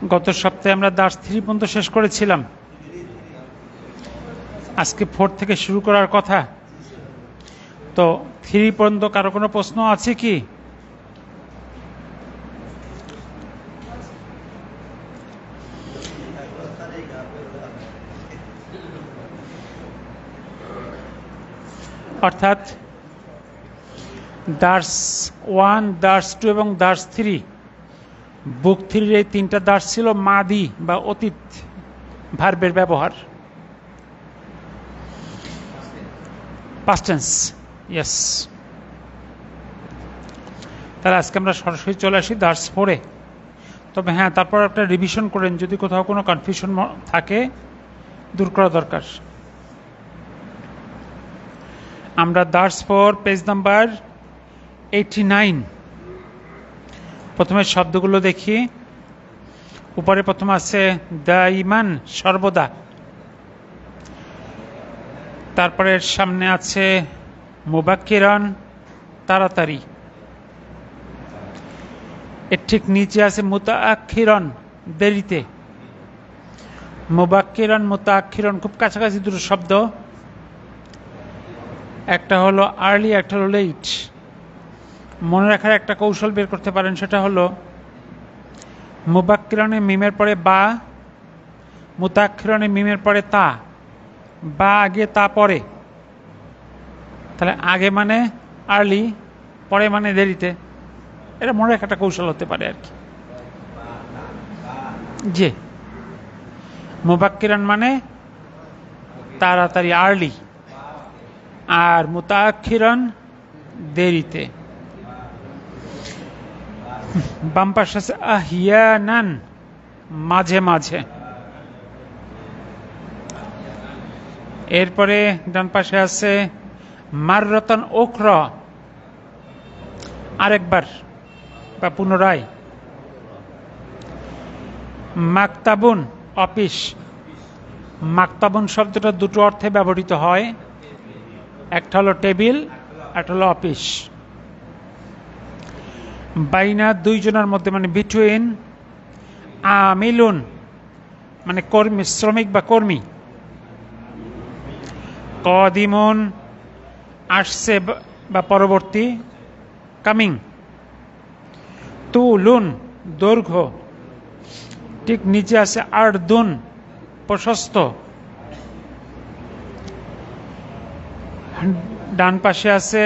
গত সপ্তাহে আমরা দাস 3 পর্যন্ত শেষ করেছিলাম। আজকে 4 থেকে শুরু করার কথা। তো 3 পর্যন্ত কারো কোনো প্রশ্ন আছে কি? অর্থাৎ দার্স 1, দার্স 2 এবং দার্স 3, বুক 3 এই 3টা দার্স ছিল মাদি বা অতীত ভার্বের ব্যবহার, পাস্ট টেন্স। ইয়েস। তাহলে আজকে আমরা সরাসরি চলে আসি দার্স 4-এ। তবে হ্যাঁ, তারপর একটা রিভিশন করেন, যদি কোথাও কোনো কনফিউশন থাকে দূর করা দরকার। আমরা দার্স 4 পেজ নাম্বার 89। প্রথমে শব্দগুলো দেখি। উপরে প্রথম আছে দাইমান, সর্বদা। তারপরে সামনে আছে মুবাক্কিরান, তাড়াতাড়ি। এর ঠিক নিচে আছে মুতাআখিরান, দেরিতে। মুবাক্কিরান, মুতাআখিরান খুব কাছাকাছি দুটো শব্দ। একটা হলো আর্লি, একটা হলো লেট। মনে রাখার একটা কৌশল বের করতে পারেন, সেটা হলো মুবাক্কিরানে মিমের পরে বা, মুতাআখিরানে মিমের পরে তা। বা আগে, তা পরে। তাহলে আগে মানে আর্লি, পরে মানে দেরিতে। এটা মনে রাখার একটা কৌশল হতে পারে আর কি। জি, মুবাক্কিরান মানে তাড়াতাড়ি, আর্লি। আর মুতাআখিরান দেরিতে। বাম পাশে আছে আহিয়ানান, মাঝে মাঝে। এরপরে ডান পাশে আছে মাররাতান উখরা, আরেকবার বা পুনরায়। মাকতাবুন, অফিস। মাকতাবুন শব্দটা দুটো অর্থে ব্যবহৃত হয়, একটা হলো টেবিল, একটা হলো অফিস। বাইনা, দুইজনের মধ্যে মানে বিটুইন। আমিলুন মানে কর্মী, শ্রমিক বা কর্মী। কদিমুন আসছে বা পরবর্তী, কামিং। তুলুন দৈর্ঘ্য। ঠিক নিচে আছে আরদুন, প্রশস্ত। ডান পাশে আছে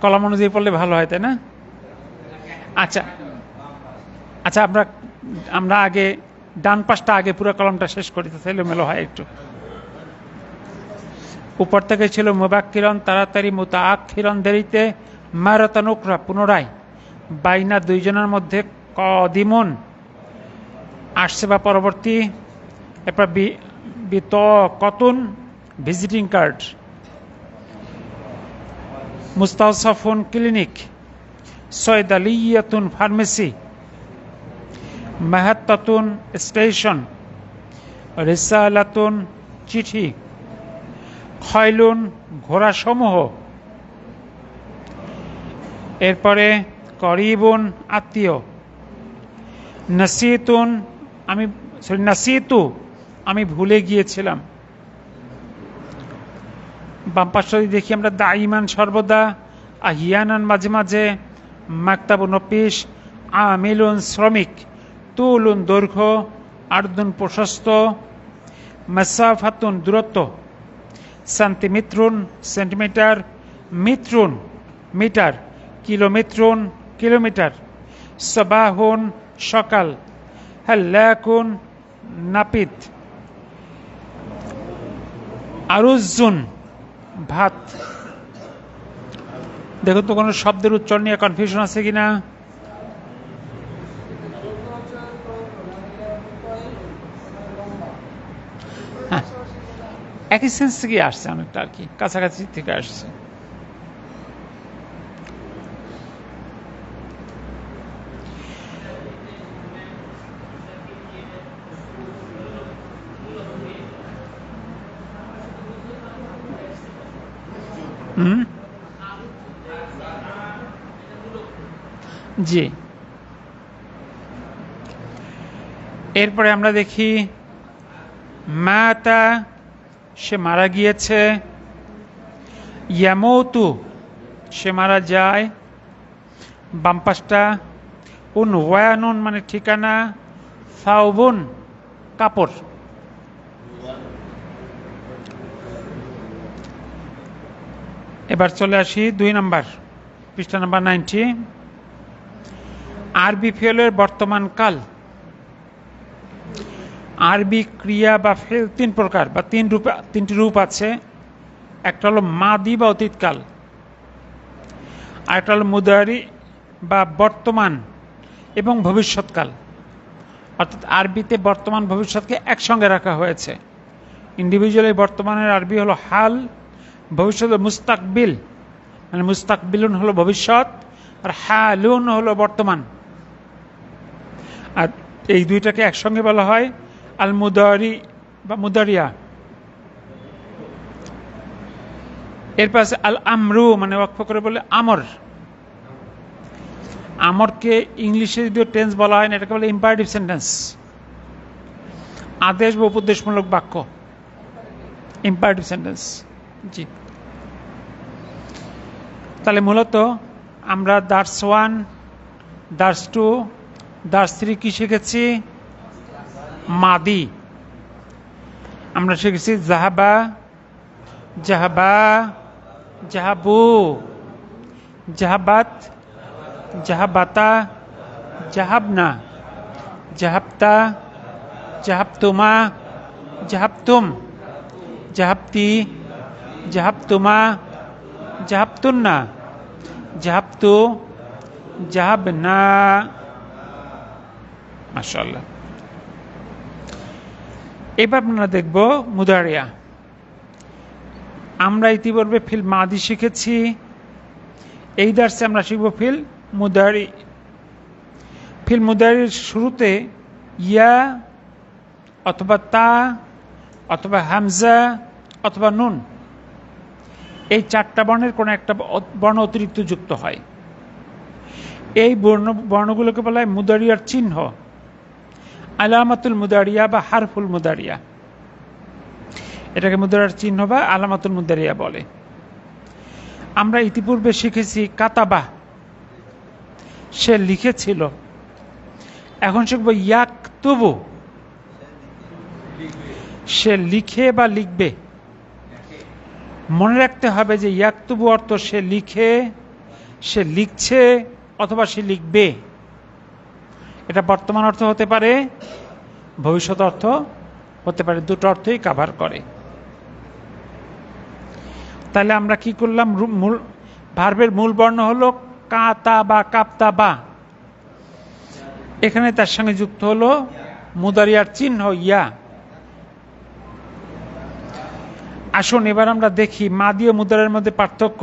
কলাম অনুযায়ী পড়লে ভালো হয়, তাই না? আচ্ছা আচ্ছা, আমরা আগে ডান পাশটা আগে পুরো কলামটা শেষ করি, তো এলোমেলো হয় একটু। উপর থেকে ছিল মুবাক্কিরান, তাড়াতাড়ি। মুতাআখিরান, দেরিতে। মারাতান উখরা, পুনরায়। বাইনা, দুইজনের মধ্যে। কদিমুন আসছে বা পরবর্তী। এরপর বিতাকাতুন, ভিজিটিং কার্ড। মুস্তাওসাফুন, ক্লিনিক। সয়দালিয়াতুন, ফার্মেসি। মাহাত্তাতুন, স্টেশন। রিসালাতুন, চিঠি। খয়লুন, ঘোড়াসমূহ। এরপরে করিবুন, আত্মীয়। নাসিতুন, নাসিতু, আমি ভুলে গিয়েছিলাম। বাম পাশে দেখি আমরা দাইমান, সর্বদা। আহিয়ানান, মাঝে মাঝে। মাকতাবুন, অফিস। আমিলুন, শ্রমিক। তুলুন, দৈর্ঘ্য। আরদুন, প্রশস্ত। মাসাফাতুন, দূরত্ব। সেন্টিমিত্রুন, সেন্টিমিটার। মিত্রুন, মিটার। কিলোমিত্রুন, কিলোমিটার। সবাহুন, সকাল। হাল্লাকুন, নাপিত। আরুজুন, ভাত। দেখুন তো কোনো শব্দের উচ্চারণ নিয়ে কনফিউশন আছে কিনা। হ্যাঁ, একই সেন্স থেকে আসছে অনেকটা আর কি, কাছাকাছি থেকে আসছে। জি, এরপরে আমরা দেখি মাতা, সে মারা গিয়েছে। ইয়ামৌতু, সে মারা যায়। বাম পাশটা উনওয়ানুন মানে ঠিকানা, সাউবুন কাপড়। এবার চলে আসি 2 নম্বর, পৃষ্ঠা নাম্বার 90। আরবি ফেলের বর্তমান কাল। আরবি ক্রিয়া বা ফেল 3 প্রকার বা 3টি রূপ আছে। একটা হলো মাদি বা অতীতকাল, আরেকটা হলো মুদারি বা বর্তমান এবং ভবিষ্যৎকাল। অর্থাৎ আরবিতে বর্তমান ভবিষ্যৎকে একসঙ্গে রাখা হয়েছে। ইন্ডিভিজুয়ালি বর্তমানের আরবি হলো হাল, ভবিষ্যৎ মুস্তাকবিল, মানে মুস্তাকবিলুন হলো ভবিষ্যৎ, আর হালুন হলো বর্তমান। আর এই দুইটাকে একসঙ্গে বলা হয় আল মুদারি বা মুদারিয়া। এরপর আছে আল আমরু, মানে ওয়াকফ করে বলে আমর। আমরকে ইংলিশে যদিও টেন্স বলা হয় না, এটাকে বলে ইম্পারেটিভ সেন্টেন্স, আদেশ বা উপদেশমূলক বাক্য, ইম্পারেটিভ সেন্টেন্স। জি, তাহলে মূলত আমরা দার্স 1, দার্স 2, দার্স 3 কি শিখেছি? মাদি। আমরা শিখেছি জাহাবা, জাহাবা, জাহাবু, জাহাবাত, জাহাবাতা, জাহাবনা, জাহাবতা, জাহাবতুমা, জাহাবতুম, জাহাবতি, জাহাবতুমা, জাহাবতুন্না, জাহাবতু, জাহাবনা। মাশাআল্লাহ। এবার আমরা দেখব মুদারিয়া। আমরা ইতিপূর্বে ফিল মাদি শিখেছি, এই দার্সে আমরা শিখব ফিল মুদারি। ফিল মুদারির শুরুতে ইয়া অথবা তা অথবা হামজা অথবা নুন, এই 4টা বর্ণের কোনো একটা বর্ণ অতিরিক্ত যুক্ত হয়। এই বর্ণগুলোকে বলা হয় মুদারিয়ার চিহ্ন, আলামাতুল মুদারিয়া বা হারফুল মুদারিয়া। এটাকে মুদারিয়ার চিহ্ন বা আলামাতুল মুদারিয়া বলে। আমরা ইতিপূর্বে শিখেছি কাতাবা, সে লিখেছিল। এখন শিখব ইয়াকতুবু, সে লিখে বা লিখবে। মনে রাখতে হবে যে ইয়াকতুবু অর্থ সে লিখে, সে লিখছে অথবা সে লিখবে। এটা বর্তমান অর্থ হতে পারে, ভবিষ্যৎ অর্থ হতে পারে, দুটো অর্থই কভার করে। তাহলে আমরা কি করলাম? মূল ভার্বের মূল বর্ণ হলো কাতা বা কাপ্তা বা, এখানে তার সঙ্গে যুক্ত হলো মুদারিয়ার চিহ্ন ইয়া। আসুন এবার আমরা দেখি মাদি ও মুদারিয়ার মধ্যে পার্থক্য।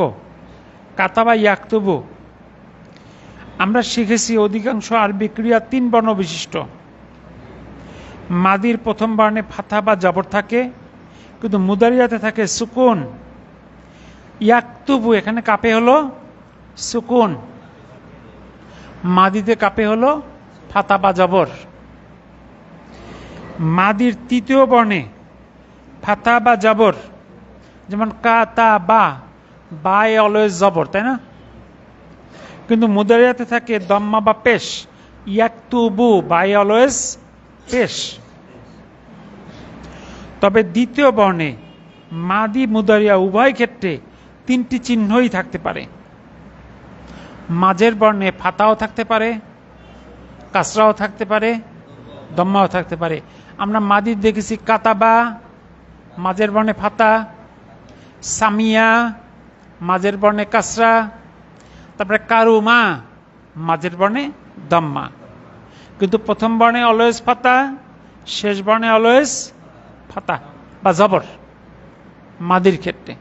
কাতাবা ইয়াকতুবু আমরা শিখেছি অধিকাংশ আরবি ক্রিয়া 3 বর্ণ বিশিষ্ট। মাদির প্রথম বর্ণে ফাথা বা জবর থাকে, কিন্তু মুদারিয়াতে থাকে সুকুন। ইয়াকতুবু এখানে কাপে হলো সুকুন, মাদিতে কাপে হলো ফাথা বা জবর। মাদির তৃতীয় বর্ণে ফাথা বা জবর, যেমন কাতা বা, বাই অলওয়েজ জবর, তাই না? কিন্তু মুদারিয়াতে থাকে দম্মা বা পেশ, ইয়াকতুবু বাই অলওয়েজ পেশ। তবে দ্বিতীয় বর্ণে মাদি মুদারিয়া উভয় ক্ষেত্রে 3টি চিহ্নই থাকতে পারে। মাঝের বর্ণে ফাতাও থাকতে পারে, কাসরাও থাকতে পারে, দম্মাও থাকতে পারে। আমরা মাদি দেখেছি কাতাবা, মাঝের বর্ণে ফাতা, সামিয়া, মাঝের বর্ণে কাসরা, তারপরে কারুমা, মাঝের বর্ণে দম্মা। কিন্তু প্রথম বর্ণে অলওয়েজ ফাতা, শেষ বর্ণে অলওয়েজ ফাতা বা জবর মাদির ক্ষেত্রে।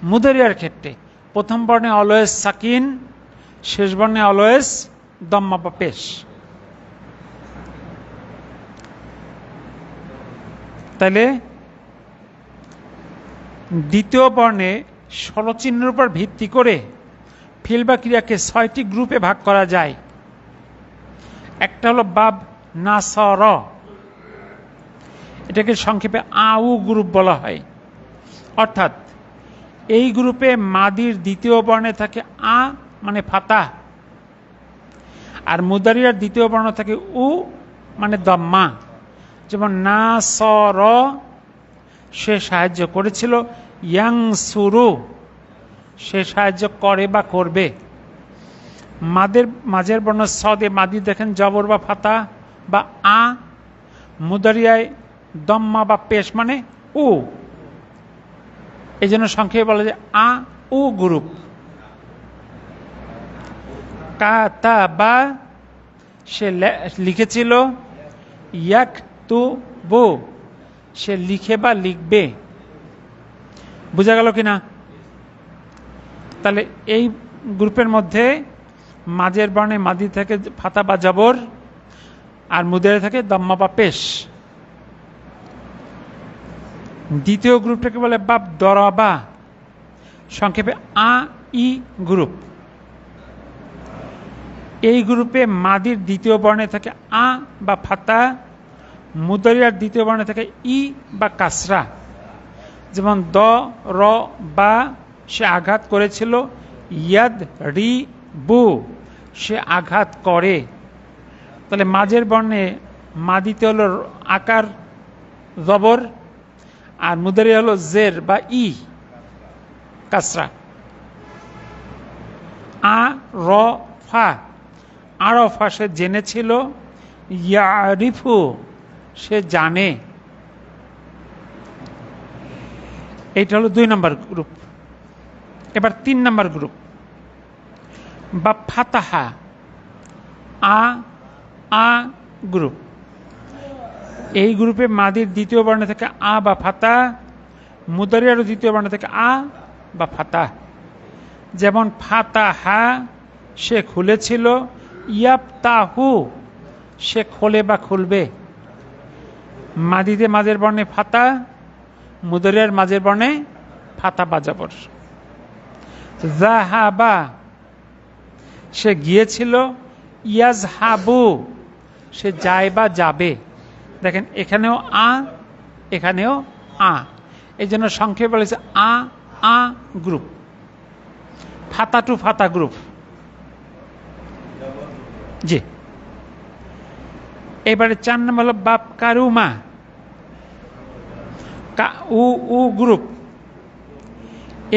মুদারিয়ার ক্ষেত্রে প্রথম বর্ণে অলওয়েজ সাকিন, শেষ বর্ণে অলওয়েজ দম্মা বা পেশ। তাহলে দ্বিতীয় বর্ণে স্বরচিহ্নের উপর ভিত্তি করে ফিল বা ক্রিয়াকে 6টি গ্রুপে ভাগ করা যায়। একটা হলো বাব নাসর, এটাকে সংক্ষেপে আউ গ্রুপ বলা হয়। অর্থাৎ এই গ্রুপে মাদির দ্বিতীয় বর্ণে থাকে আ মানে ফাতা, আর মুদারিয়ার দ্বিতীয় বর্ণ থাকে উ মানে দম্মা। যেমন না সর সে সাহায্য করেছিল, ইয়াং সুরু সে সাহায্য করে বা করবে। মাঝের বর্ণ সদে মাদি দেখেন জবর বা ফাতা বা আ, মুদারিয়ায় দম্মা বা পেশ মানে উ। এই জন্য সংক্ষেপে বলা যায় আ উ গ্রুপ। কাতাবা সে লিখেছিল, ইয়াকতুবু সে লিখে বা লিখবে। বোঝা গেল কিনা? তাহলে এই গ্রুপের মধ্যে মাঝের বর্ণে মাদি থাকে ফাতা বা জবর, আর মুদারে থাকে দম্মা বা পেশ। দ্বিতীয় গ্রুপটাকে বলে বাব দরাবা, সংক্ষেপে আ ই গ্রুপ। এই গ্রুপে মাদির দ্বিতীয় বর্ণে থাকে আ বা ফাতা, মুদারিয়ার দ্বিতীয় বর্ণে থাকে ই বা কাসরা। যেমন দ র বা সে আঘাত করেছিল, ইয়াদ রি বু সে আঘাত করে। তাহলে মাঝের বর্ণে মাদিতে হলো আকার জবর, আর মুদারিয়া হলো জের বা ই কাসরা। আ র ফা আরফা সে জেনেছিল, ইয়ারিফু সে জানে। এইটা হলো 2 নম্বর গ্রুপ। এবার 3 নম্বর গ্রুপ বা ফাতাহা, আ আ গ্রুপ। এই গ্রুপে মাদির দ্বিতীয় বর্ণে থেকে আ বা ফাতা, মুদারিয়ারও দ্বিতীয় বর্ণে থেকে আ বা ফাতা। যেমন ফাতাহা সে খুলেছিল, ইয়াফতাহু সে খোলে বা খুলবে। মাদিতে মাঝের বর্ণে ফাতা, মুদারিয়ার মাঝের বর্ণে ফাতা বা জবর। যাহাবা সে গিয়েছিল, ইয়াজহাবু সে যায় বা যাবে। দেখেন এখানেও আ এখানেও আ, এই জন্য সংক্ষেপে বলেছে আ আ গ্রুপ, ফাতা টু ফাতা গ্রুপ। জি। এবারে 4 নম্বর হলো বাপ কারুমা, উ উ গ্রুপ।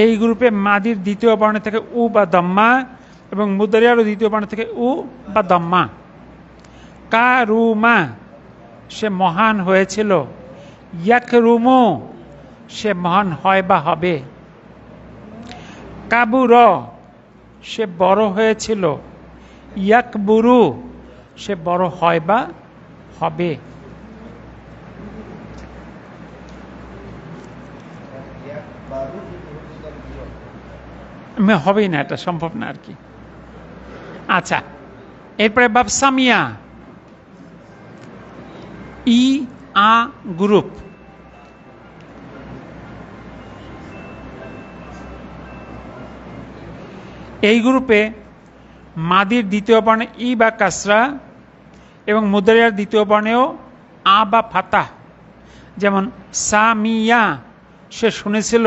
এই গ্রুপে মাদির দ্বিতীয় বর্ণে থেকে উ বা দম্মা, এবং মুদারিয়ারও দ্বিতীয় বর্ণ থেকে উ বা দম্মা। কারুমা সে মহান হয়েছিল, ইয়াকরুমু সে মহান হয় বা হবে। কাবুর সে বড় হয়েছিল, ইয়াকবুরু সে বড় হয় বা হবে। হবেই না, এটা সম্ভব না আর কি। আচ্ছা, এরপরে বাব সামিয়া, ই আ গ্রুপ। এই গ্রুপে মাদির দ্বিতীয় বর্ণে ই বা কাসরা, এবং মুদারিয়ার দ্বিতীয় বর্ণেও আ বা ফাতা। যেমন সামিয়া সে শুনেছিল,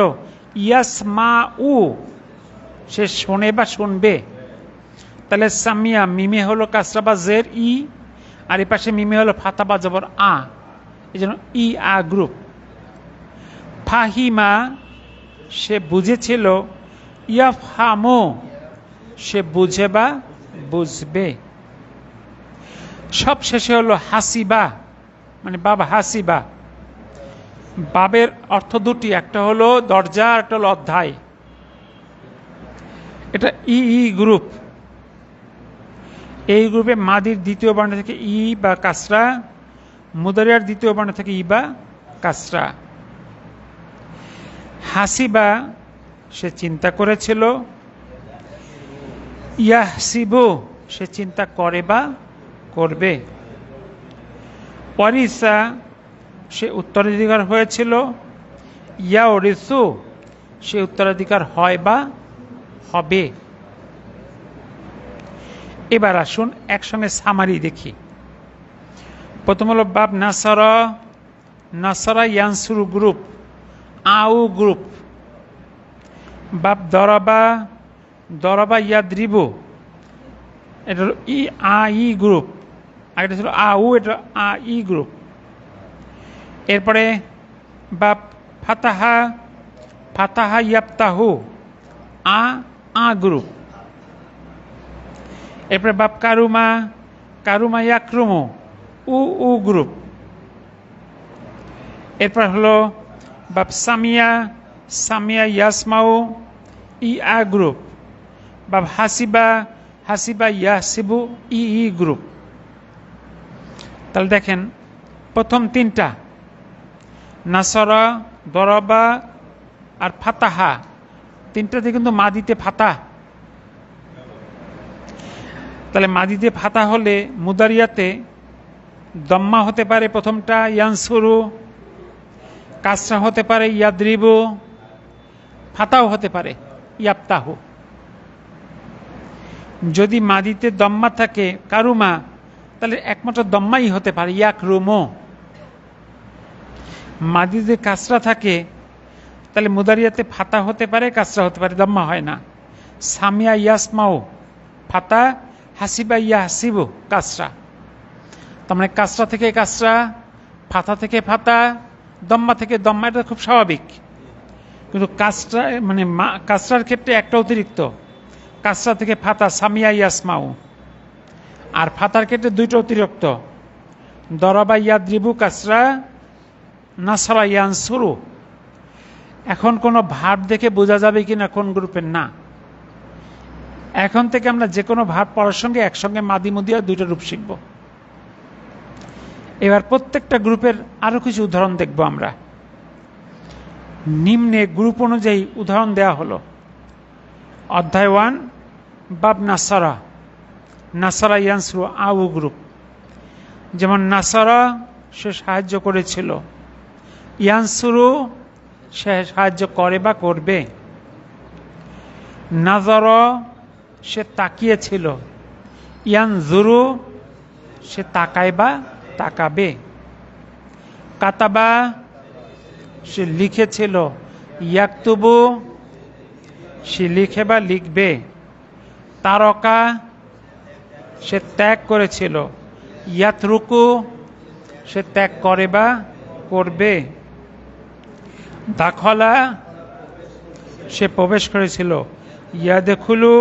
ইয়াসমা উ সে শোনে বা শুনবে। তাহলে সামিয়া মিমে হলো কাসরা বা জের ই, আর এই পাশে মিমে হলো ফাতা বা জবর আ, এই জন্য ই আ গ্রুপ। ফাহিমা সে বুঝেছিল, ইয়াফহামু সে বুঝে বা বুঝবে। সব শেষে হলো হাসিবা, মানে বাবা হাসিবা। বাবের অর্থ দুটি, একটা হলো দরজা, আর একটা হলো অধ্যায়। এটা ই ই গ্রুপ। এই গ্রুপে মাদির দ্বিতীয় বর্ণ থেকে ই বা কাসরা, মুদারিয়ার দ্বিতীয় বর্ণ থেকে ই বা কাসরা। হাসিবা সে চিন্তা করেছিল, ইয়াহসিবু সে চিন্তা করে বা করবে। ওয়ারিসা সে উত্তরাধিকার হয়েছিল, ইয়াওরিসু সে উত্তরাধিকার হয় বা হবে। এবার আসুন একসঙ্গে সামারি দেখি। প্রথম হলো বাব নাসর, নাসরা ইয়ানসুরু গ্রুপ, আউ গ্রুপ। বাপ দরাবা, দরাবা ইয়াদ্রিবু, এটা হলো ই গ্রুপ, আর এটা ছিল আউ, এটা ই গ্রুপ। এরপরে বাপ ফাতাহা, ফাতাহা ইয়াফতাহু, আ গ্রুপ। এরপরে বাপ কারুমা, কারুমা ইয়াকরুমু, উ গ্রুপ। এরপর হলো বাপ সামিয়া, সামিয়া ইয়াসমাউ, আ গ্রুপ। বাপ হাসিবা, হাসিবা ইয়াসিবু, ই গ্রুপ। তাহলে দেখেন প্রথম তিনটা নাসরা, দরাবা আর ফাতাহা, তিনটাতে কিন্তু মাদিতে ফাতা। তাহলে মাদিতে ফাতা হলে মুদারিয়াতে দম্মা হতে পারে প্রথমটা ইয়ানসুরু, কাসরা হতে পারে ইয়াদ্রিবু, ফাতাও হতে পারে ইয়াফতাহু। যদি মাদিতে দম্মা থাকে কারুমা, তাহলে একমাত্র দম্মাই হতে পারে ইয়াকরুমু। মাদিতে কাসরা থাকে তাহলে মুদারিয়াতে ফাতা হতে পারে, কাসরা হতে পারে, দম্মা হয় না। সামিয়া ইয়াসমাউ ফাতা, হাসিবা ইয়াহসিবু কাসরা। তার মানে কাসরা থেকে কাসরা, ফাতা থেকে ফাতা, দম্মা থেকে দম্মা, এটা খুব স্বাভাবিক। কিন্তু কাসরা মানে কাসরার ক্ষেত্রে একটা অতিরিক্ত, কাসরা থেকে ফাতা সামিয়া ইয়াসমাউ, আর ফাতার ক্ষেত্রে দুইটা অতিরিক্ত, দরাবা ইয়াদ্রিবু কাসরা, নাসরা ইয়ানসুরু। এখন কোনো ভাব দেখে বোঝা যাবে কিনা কোন গ্রুপের? না। এখন থেকে আমরা যে কোনো ভাব পড়ার সঙ্গে একসঙ্গে মাদি মুদিয়া দুইটা রূপ শিখব। এবার প্রত্যেকটা গ্রুপের আরো কিছু উদাহরণ দেখব আমরা। নিম্নে গ্রুপ অনুযায়ী উদাহরণ দেয়া হলো। অধ্যায় 1 বাব নাসারা, নাসারা ইয়ানসুরু, আউ গ্রুপ। যেমন নাসারা সে সাহায্য করেছিল, ইয়ানসুরু সে সাহায্য করে বা করবে, নাজর সে তাকিয়েছিল, ইয়ানজুরু সে তাকায় বা তাকাবে, কাতাবা সে লিখেছিল, ইয়াকতুবু সে লিখে বা লিখবে, তারকা সে ত্যাগ করেছিল, ইয়াতরুকু সে ত্যাগ করে বা করবে, দাখলা সে প্রবেশ করেছিল, ইয়াদেখুলু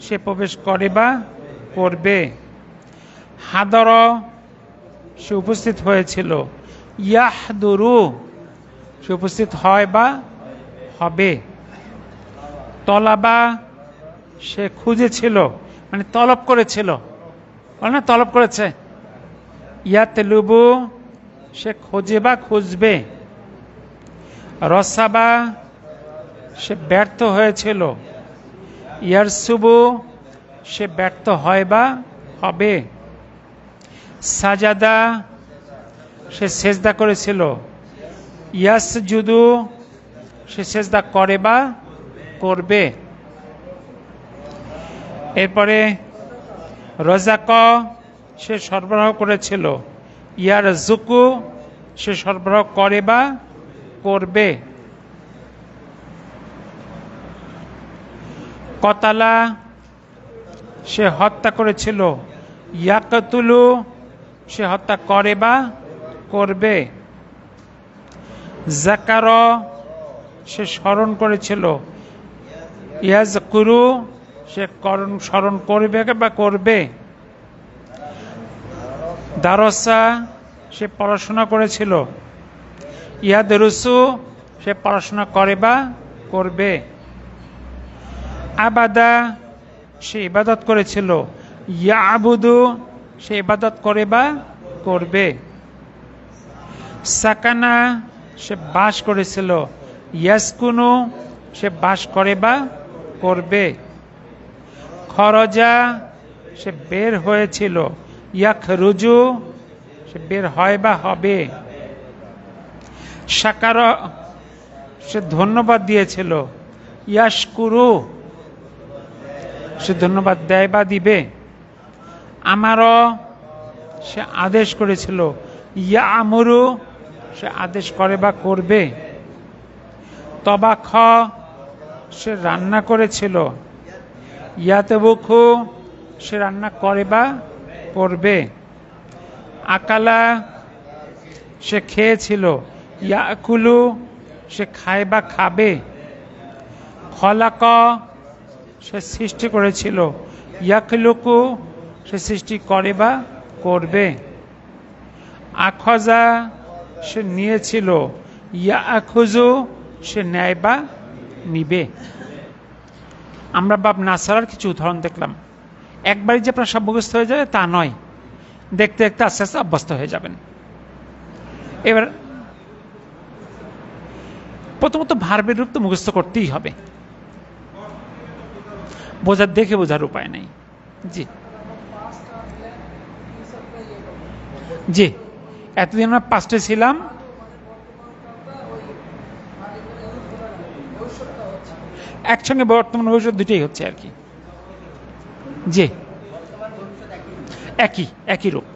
সে প্রবেশ করে বা করবে, হাদর সে উপস্থিত হয়েছিল, ইয়াহদুরু সে উপস্থিত হয় বা হবে, তলাবা সে খুঁজেছিল মানে তলব করেছিল, না তলব করেছে, ইয়াতলুবু সে খোঁজে বা খুঁজবে, রসাবা সে ব্যর্থ হয়েছিল, ইয়ারসুবু সে ব্যর্থ হয় বা হবে, সাজাদা সে সেজদা করেছিল, ইয়াসজুদু সে সেজদা করে বা করবে। এরপরে রাযাক সে সরবরাহ করেছিল, ইয়ারযুকু সে সরবরাহ করে বা করবে, কতালা সে হত্যা করেছিল, ইয়াকতুলু সে হত্যা করে বা করবে, যাকার সে স্মরণ করেছিল, ইয়াজকুরু সে স্মরণ করবে বা করবে, দারসা সে পড়াশোনা করেছিল, ইয়াদরুসু সে পড়াশোনা করে বা করবে, আবাদা সে ইবাদত করেছিল, ইয়াবুদু সে ইবাদত করে বা করবে, সাকানা সে বাস করেছিল, ইয়াসকুনু সে বাস করে বা করবে, খরজা সে বের হয়েছিল, ইয়াখরুজু সে বের হয় বা হবে, শাকার সে ধন্যবাদ দিয়েছিল, ইয়াশকুরু সে ধন্যবাদ দেয় বা দিবে, আমারও সে আদেশ করেছিল, ইয়ামুরু সে আদেশ করে বা করবে। তবাখ সে রান্না করেছিল। ইয়াতবুখু সে রান্না করে বা করবে। আকালা সে খেয়েছিল। ইয়াকুলু সে খায় বা খাবে। খলাক সে সৃষ্টি করেছিল। ইয়াকলুকু সে সৃষ্টি করে বা করবে। আখজা সে নিয়েছিল। ইয়াখুজু সে নেয় বা নিবে। আমরা বাব নাসারার কিছু উদাহরণ দেখলাম। একবারই যে আপনার সব মুখস্থ হয়ে যাবে তা নয়, দেখতে দেখতে আস্তে আস্তে অভ্যস্ত হয়ে যাবেন। এবার প্রথমত ভার্বের রূপ তো মুখস্থ করতেই হবে, দেখে বোঝার উপায় নেই। জি জি, এতদিন আমরা পাস্টে ছিলাম, একসঙ্গে বর্তমান ভবিষ্যৎ দুটোই হচ্ছে আর কি। জি, একই রূপ।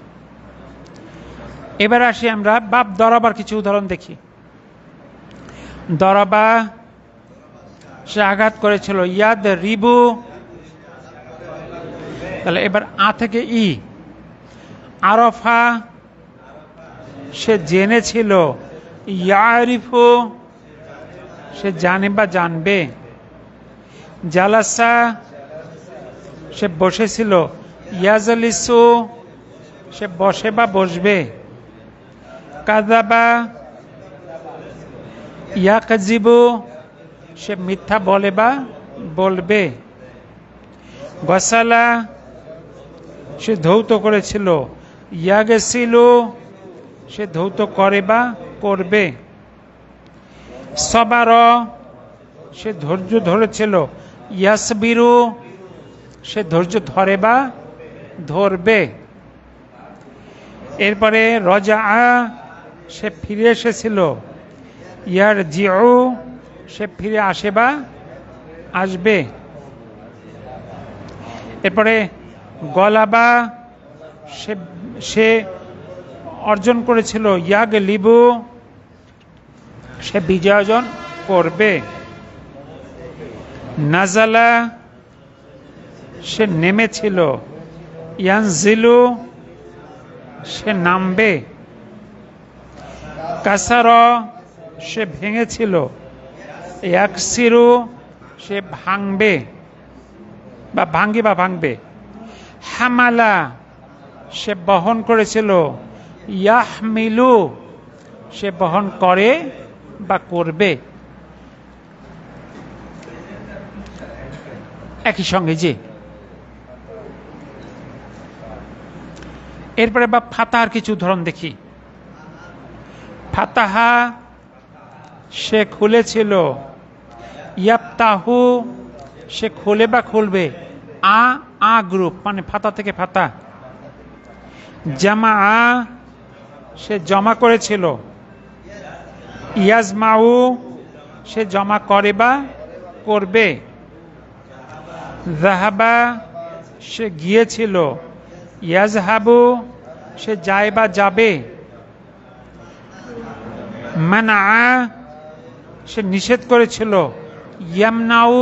এবার আসি আমরা বাপ দরাবার কিছু উদাহরণ দেখি। দরাবা সে আঘাত করেছিল। ইয়াদ রিবু, তাহলে এবার আ থেকে ই। আরফা সে জেনেছিল। ইয়ারিফু সে জানে বা জানবে। জালাসা সে বসেছিল। ইয়াজলিসু সে বসে বা বসবে। কাযাবা ইয়াকযিবু সে মিথ্যা বলে বা বলবে। গসালা সে ধৌত করেছিল। ইয়াগসিলু সে ধৌত করে বা করবে। সবার সে ধৈর্য ধরেছিল। ইয়াসবিরু সে ধৈর্য ধরে বা ধরবে। এরপরে রজা সে ফিরে এসেছিল। ইয়ার জিউ সে ফিরে আসে বা আসবে। এরপরে গলাবা সে অর্জন করেছিল। ইয়াগ লিবু সে বিজয় অর্জন করবে। নাজালা সে নেমেছিল। ইয়ানজিলু সে নামবে। কাসার সে ভেঙেছিল। ইয়াকসিরু সে ভাঙবে বা ভাঙবে। হামালা সে বহন করেছিল। ইয়াহমিলু সে বহন করে বা করবে। একই সঙ্গে যে। এরপরে বা ফাতাহার কিছু উদাহরণ দেখি। ফাতাহা সে খুলেছিল। ইয়াফতাহু সে খুলে বা খুলবে। আ গ্রুপ মানে ফাতা থেকে ফাতা। জামা সে জমা করেছিল। ইয়াজমাউ সে জমা করে বা করবে। যাহাবা সে গিয়েছিল। ইয়াজহাবু সে যায় বা যাবে। মানা সে নিষেধ করেছিল। ইয়ামনাউ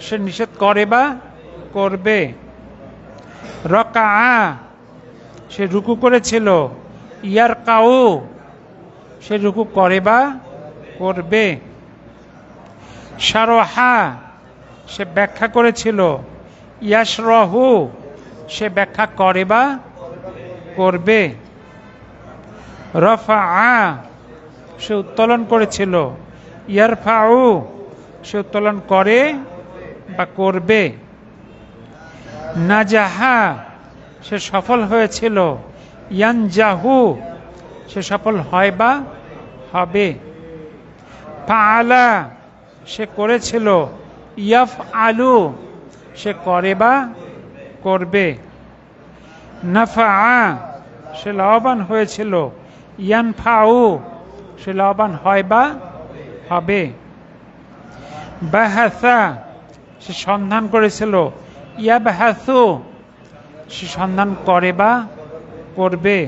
সে নিষেধ করে বা করবে। রকা সে রুকু করেছিল। ইয়ারকাউ সে রুকু করে বা করবে। শারহা সে ব্যাখ্যা করেছিল। ইয়াশরহু সে ব্যাখ্যা করে বা করবে। রফা সে উত্তোলন করেছিল। ইয়ারফাউ সে উত্তোলন করে বা করবে। নাজাহা সে সফল হয়েছিল। ইয়ানজাহু সে সফল হয় বা হবে। ফাআলা সে করেছিল। ইয়াফআলু সে করে বা করবে। নাফা সে লাভবান হয়েছিল। ইয়ানফাউ সে লাভবান হয় বা হবে। বাহাসা সে সন্ধান করেছিল। ইয়াবহাসু সে সন্ধান করে বা করবে।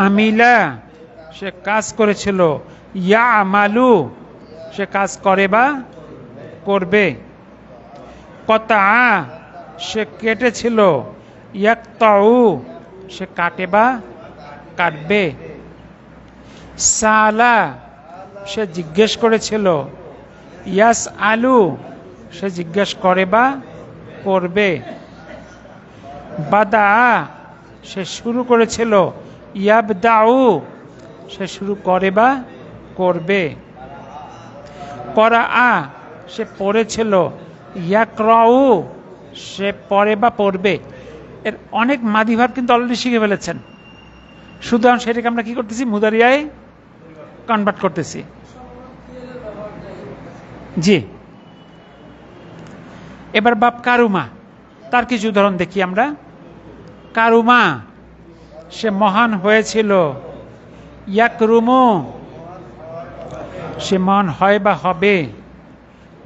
আমিলা সে কাজ করেছিল, ইয়া আমালু সে কাজ করে বা করবে, কতা সে কেটেছিল, ইয়াকতাউ সে কাটে বা কাটবে, সালা সে জিজ্ঞেস করেছিল, ইয়াস আলু সে জিজ্ঞেস করে বা করবে, বাদা সে শুরু করেছিল, ইয়াবদাউ সে শুরু করে বা করবে, করা সে পড়েছিল, ইয়াকরাউ সে পড়ে বা পড়বে। এর অনেক মাদি ভার্ব কিন্তু অলরেডি শিখে ফেলেছেন, সুতরাং সেটাকে আমরা কি করতেছি, মুদারিয়ায় কনভার্ট করতেছি। জি, এবার বাপ কারুমা, তার কিছু উদাহরণ দেখি আমরা। কারুমা সে মহান হয়েছিল, ইয়াকরুমু সে মহান হয় বা হবে,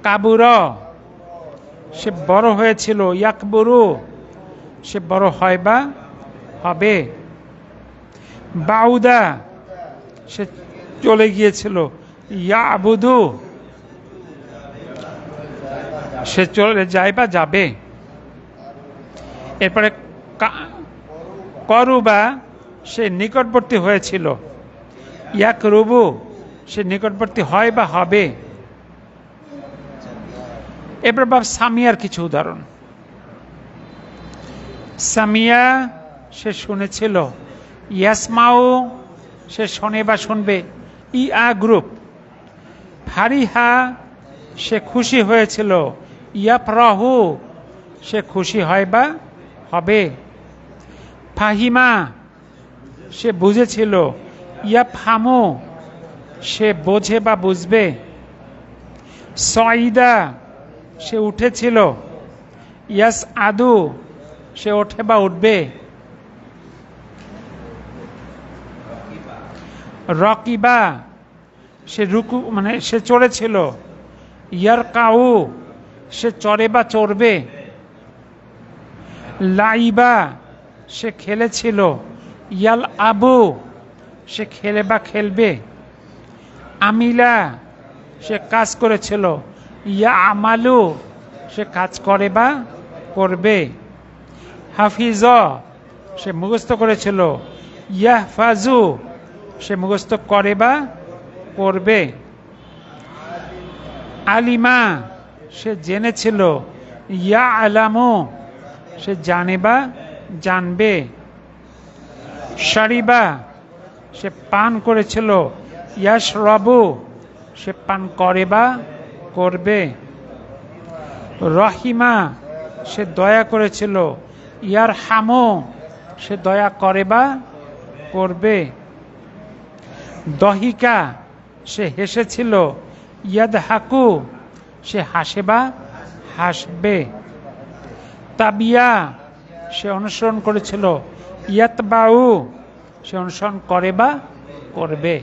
কাবুর সে বড় হয়েছিল, ইয়াকবুরু সে বড় হয় বা হবে, বাউদা সে চলে গিয়েছিল, ইয়াবুদু সে চলে যায় বা যাবে। এরপরে করুবা সে নিকটবর্তী হয়েছিল, ইয়াকরুবু সে নিকটবর্তী হয় বা হবে। এবার বাপ সামিয়ার কিছু উদাহরণ। সামিয়া সে শুনেছিল, ইয়াসমাউ সে শোনে বা শুনবে, ইয়া গ্রুপ। ফারিহা সে খুশি হয়েছিল, ইয়াফরাহু সে খুশি হয় বা হবে। ফাহিমা সে বুঝেছিল, ইয়াফহামু সে বোঝে বা বুঝবে। সঈদা সে উঠেছিল, ইয়াস আদু সে ওঠে বা উঠবে। রকিবা সে রুকু মানে সে চড়েছিল, ইয়ারকাউ সে চড়ে বা চড়বে। লাইবা সে খেলেছিল, ইয়াল আবু সে খেলে বা খেলবে। আমিলা সে কাজ করেছিল, ইয়া আমালু সে কাজ করে বা করবে। হাফিজ সে মুখস্থ করেছিল, ইয়াহফাজু সে মুখস্থ করে বা করবে। আলিমা সে জেনেছিল, ইয়া আলামু সে জানে বা জানবে। শারিবা সে পান করেছিল, ইয়াশরাবু সে পান করে বা করবে। রহিমা সে দয়া করেছিল, ইয়ার হামু সে দয়া করে বা করবে। দহিকা সে হেসেছিল, ইয়াদ হাকু সে হাসে বা হাসবে। তাবিয়া সে অনুসরণ করেছিল, ইয়াতবাউ সে অনুসরণ করে বা করবে।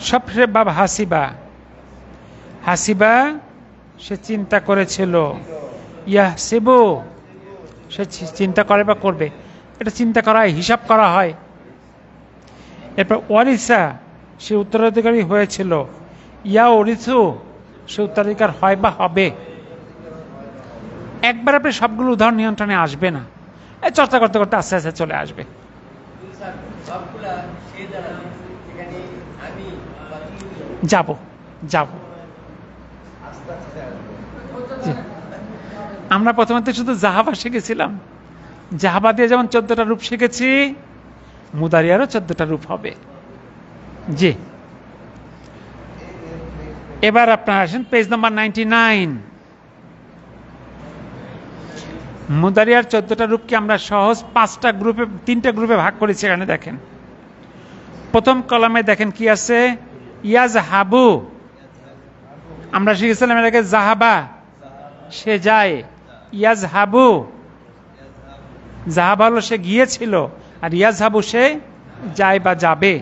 সবশেষে বাব হাসিবা, হাসিবা সে চিন্তা করেছিল, ইয়াহসিবু সে চিন্তা করে বা করবে। এটা চিন্তা করা হয়, হিসাব করা হয়। এরপর ওয়ারিসা সে উত্তরাধিকারী হয়েছিল, ইয়া ওরিসু সে উত্তরাধিকার হয় বা হবে। একবার আপনি সবগুলো উদাহরণ নিয়ন্ত্রণে আসবে না, চর্চা করতে করতে আস্তে আস্তে চলে আসবে। যাব যাব আমরা প্রথমে শুধু জাহাবা শিখেছিলাম, জাহাবা দিয়ে যেমন 14টা রূপ শিখেছি, মুদারিয়ারও 14টা রূপ হবে। জি, এবার আপনারা আসেন পেজ নাম্বার 99। মুদারিয়ার 14টা রূপকে আমরা সহজ 5টা গ্রুপে 3টা গ্রুপে ভাগ করেছি। এখানে দেখেন, প্রথম কলামে দেখেন কি আছে, ইয়াজহাবু আমরা শিখেছিলাম এটাকে জাহাবা সে যায়, ইয়াজহাবু জাহাবা হলো সে গিয়েছিল, আর ইয়াজহাবু সে যায় বা যাবে।